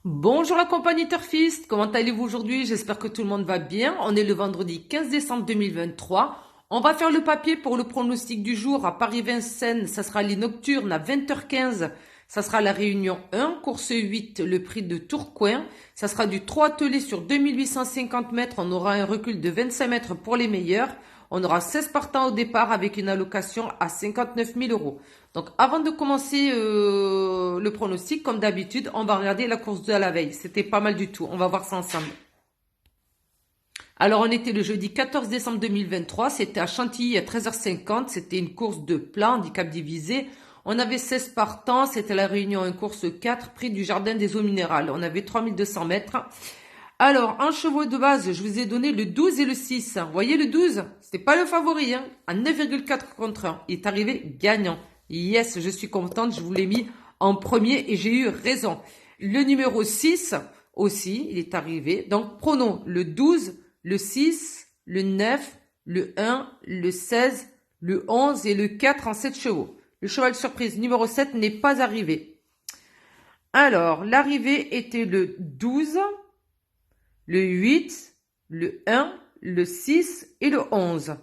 Bonjour la compagnie Turfiste, comment allez-vous aujourd'hui? J'espère que tout le monde va bien. On est le vendredi 15 décembre 2023. On va faire le papier pour le pronostic du jour à Paris-Vincennes. Ça sera les nocturnes à 20h15. Ça sera la réunion 1, course 8, le prix de Tourcoing. Ça sera du 3 attelés sur 2850 mètres. On aura un recul de 25 mètres pour les meilleurs. On aura 16 partants au départ avec une allocation à 59 000 euros. Donc, avant de commencer le pronostic, comme d'habitude, on va regarder la course de la veille. C'était pas mal du tout. On va voir ça ensemble. Alors, on était le jeudi 14 décembre 2023. C'était à Chantilly à 13h50. C'était une course de plat, handicap divisé. On avait 16 partants. C'était la réunion en course 4, prix du Jardin des Eaux Minérales. On avait 3200 mètres. Alors, en chevaux de base, je vous ai donné le 12 et le 6. Vous voyez le 12? C'était pas le favori, hein, à 9,4 contre 1. Il est arrivé gagnant. Yes, je suis contente, je vous l'ai mis en premier et j'ai eu raison. Le numéro 6 aussi, il est arrivé. Donc, prenons le 12, le 6, le 9, le 1, le 16, le 11 et le 4 en 7 chevaux. Le cheval surprise numéro 7 n'est pas arrivé. Alors, l'arrivée était le 12, le 8, le 1, le 6 et le 11.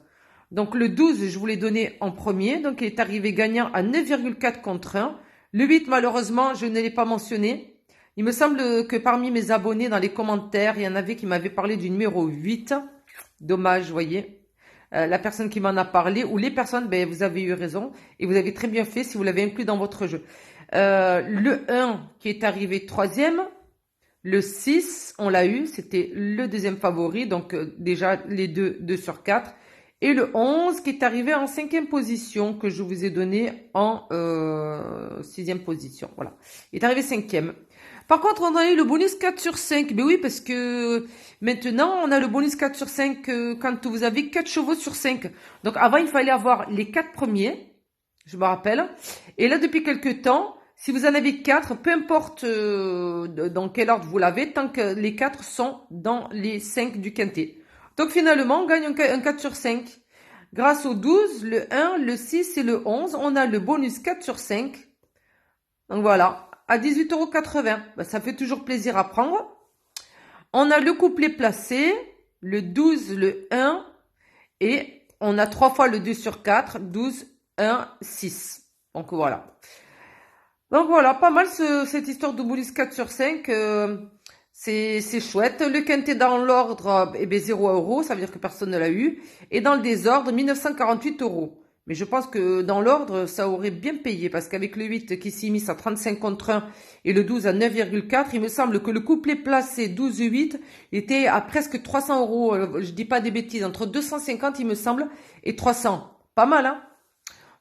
Donc le 12, je vous l'ai donné en premier. Donc il est arrivé gagnant à 9,4 contre 1. Le 8, malheureusement, je ne l'ai pas mentionné. Il me semble que parmi mes abonnés, dans les commentaires, il y en avait qui m'avaient parlé du numéro 8. Dommage, vous voyez. La personne qui m'en a parlé, ou les personnes, ben, vous avez eu raison. Et vous avez très bien fait si vous l'avez inclus dans votre jeu. Le 1 qui est arrivé troisième. Le 6, on l'a eu, c'était le deuxième favori, donc déjà les deux sur 4. Et le 11 qui est arrivé en cinquième position, que je vous ai donné en sixième position. Voilà, il est arrivé cinquième. Par contre, on a eu le bonus 4 sur 5. Mais oui, parce que maintenant, on a le bonus 4 sur 5 quand vous avez 4 chevaux sur 5. Donc avant, il fallait avoir les 4 premiers, je me rappelle. Et là, depuis quelques temps, si vous en avez 4, peu importe dans quel ordre vous l'avez, tant que les 4 sont dans les 5 du quintet. Donc finalement, on gagne un 4 sur 5. Grâce au 12, le 1, le 6 et le 11, on a le bonus 4 sur 5. Donc voilà, à 18,80 €. Ben, ça fait toujours plaisir à prendre. On a le couplet placé, le 12, le 1, et on a 3 fois le 2 sur 4, 12, 1, 6. Donc voilà. Donc voilà, pas mal cette histoire de bonus 4 sur 5. C'est chouette. Le quintet dans l'ordre, eh bien 0 €, ça veut dire que personne ne l'a eu. Et dans le désordre, 1948 €. Mais je pense que dans l'ordre, ça aurait bien payé, parce qu'avec le 8 qui s'est mis à 35 contre 1 et le 12 à 9,4, il me semble que le couplet placé 12-8 était à presque 300 €. Je dis pas des bêtises, entre 250 il me semble et 300. Pas mal, hein?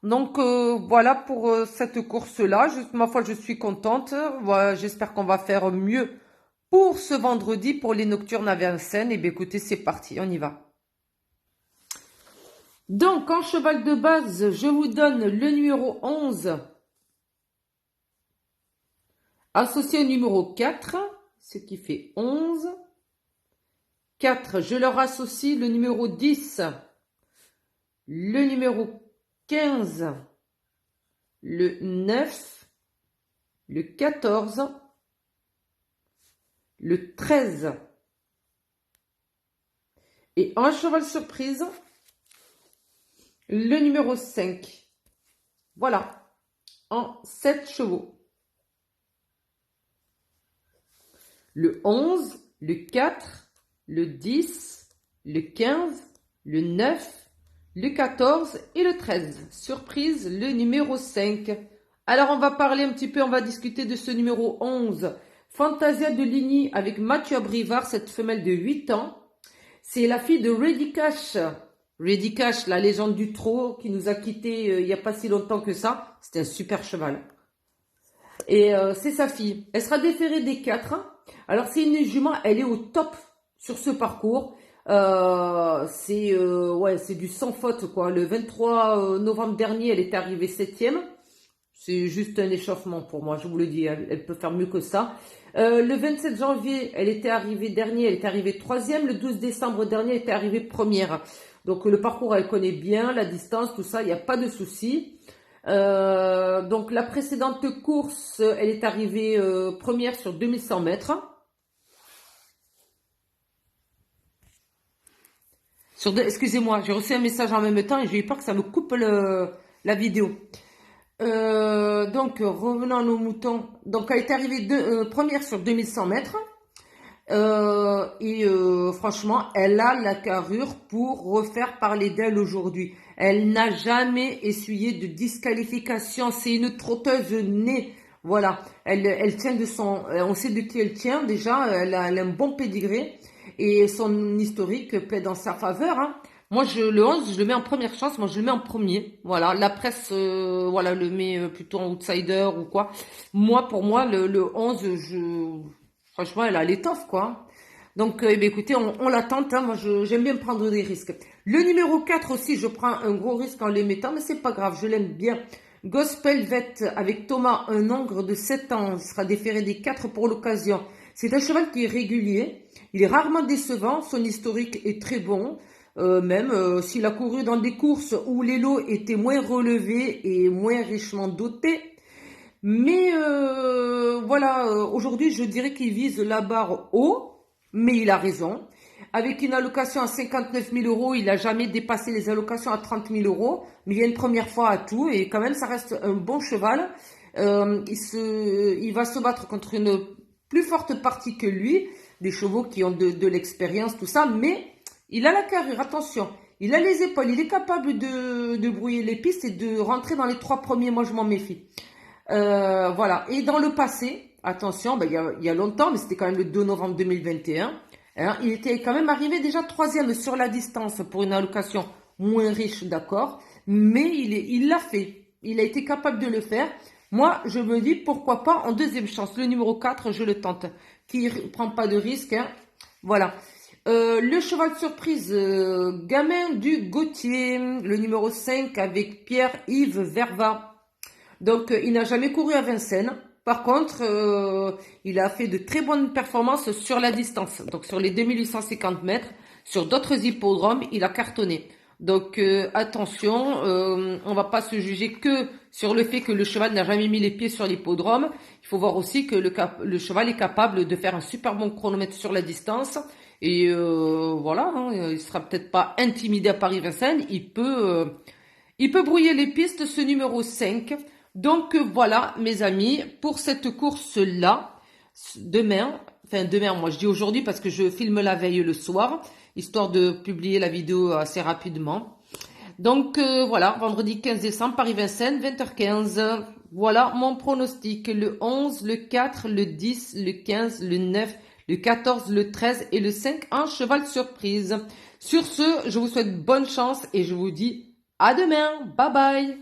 Donc voilà pour cette course-là. Ma foi, je suis contente. Voilà, j'espère qu'on va faire mieux pour ce vendredi pour les nocturnes à Vincennes. Et bien écoutez, c'est parti, on y va. Donc en cheval de base, je vous donne le numéro 11 associé au numéro 4, ce qui fait 11. 4, je leur associe le numéro 10, le numéro 15, le 9, le 14, le 13. Et en cheval surprise, le numéro 5. Voilà, en 7 chevaux. Le 11, le 4, le 10, le 15, le 9, le 14 et le 13. Surprise, le numéro 5. Alors, on va parler un petit peu, on va discuter de ce numéro 11. Fantasia de Ligny avec Mathieu Abrivard, cette femelle de 8 ans. C'est la fille de Ready Cash. Ready Cash, la légende du trot, qui nous a quittés il n'y a pas si longtemps que ça. C'était un super cheval. Et c'est sa fille. Elle sera déférée des 4. Alors, c'est une jument, elle est au top sur ce parcours. C'est du sans faute, quoi. Le 23 novembre dernier, elle était arrivée 7e. C'est juste un échauffement pour moi, je vous le dis. Elle peut faire mieux que ça. Le 27 janvier, elle était arrivée 3e. Le 12 décembre dernier, elle était arrivée 1re. Donc le parcours, elle connaît bien, la distance, tout ça, il n'y a pas de souci. Donc la précédente course, elle est arrivée première sur 2100 mètres. Excusez-moi, j'ai reçu un message en même temps et j'ai eu peur que ça me coupe la vidéo. Donc revenons à nos moutons. Donc elle est arrivée première sur 2100 mètres. Franchement, elle a la carrure pour refaire parler d'elle aujourd'hui. Elle n'a jamais essuyé de disqualification. C'est une trotteuse née. Voilà. Elle tient de son... On sait de qui elle tient déjà. Elle a un bon pédigré. Et son historique plaît dans sa faveur. Hein. Moi, le 11, je le mets en première chance. Moi, je le mets en premier. Voilà. La presse, voilà, le met plutôt en outsider ou quoi. Moi, pour moi, le 11, franchement, elle a l'étoffe, quoi. Donc, écoutez, on la tente. Hein. Moi, j'aime bien prendre des risques. Le numéro 4 aussi, je prends un gros risque en les mettant, mais c'est pas grave, je l'aime bien. Gospel Vet avec Thomas, un ongre de 7 ans. Il sera déféré des 4 pour l'occasion. C'est un cheval qui est régulier. Il est rarement décevant. Son historique est très bon. Même s'il a couru dans des courses où les lots étaient moins relevés et moins richement dotés. Mais voilà, aujourd'hui, je dirais qu'il vise la barre haut, mais il a raison. Avec une allocation à 59 000 euros, il n'a jamais dépassé les allocations à 30 000 euros, mais il y a une première fois à tout, et quand même, ça reste un bon cheval. Il va se battre contre une plus forte partie que lui, des chevaux qui ont de l'expérience, tout ça, mais il a la carrure, attention. Il a les épaules, il est capable de brouiller les pistes et de rentrer dans les 3 premiers, moi je m'en méfie. Voilà. Et dans le passé, attention, ben, il y a longtemps, mais c'était quand même le 2 novembre 2021, hein, il était quand même arrivé déjà 3e sur la distance pour une allocation moins riche, d'accord, mais il l'a fait. Il a été capable de le faire. Moi, je me dis, pourquoi pas en 2e chance. Le numéro 4, je le tente. Qui prend pas de risque, hein. Voilà. Le cheval de surprise, gamin du Gauthier, le numéro 5 avec Pierre-Yves Verva. Donc, il n'a jamais couru à Vincennes. Par contre, il a fait de très bonnes performances sur la distance. Donc, sur les 2850 mètres, sur d'autres hippodromes, il a cartonné. Donc, attention, on va pas se juger que sur le fait que le cheval n'a jamais mis les pieds sur l'hippodrome. Il faut voir aussi que le cheval est capable de faire un super bon chronomètre sur la distance. Et voilà, hein, il sera peut-être pas intimidé à Paris-Vincennes. Il peut brouiller les pistes, ce numéro 5. Donc voilà mes amis, pour cette course-là, demain, moi je dis aujourd'hui parce que je filme la veille le soir, histoire de publier la vidéo assez rapidement. Donc voilà, vendredi 15 décembre, Paris-Vincennes, 20h15. Voilà mon pronostic, le 11, le 4, le 10, le 15, le 9, le 14, le 13 et le 5 en cheval surprise. Sur ce, je vous souhaite bonne chance et je vous dis à demain. Bye bye.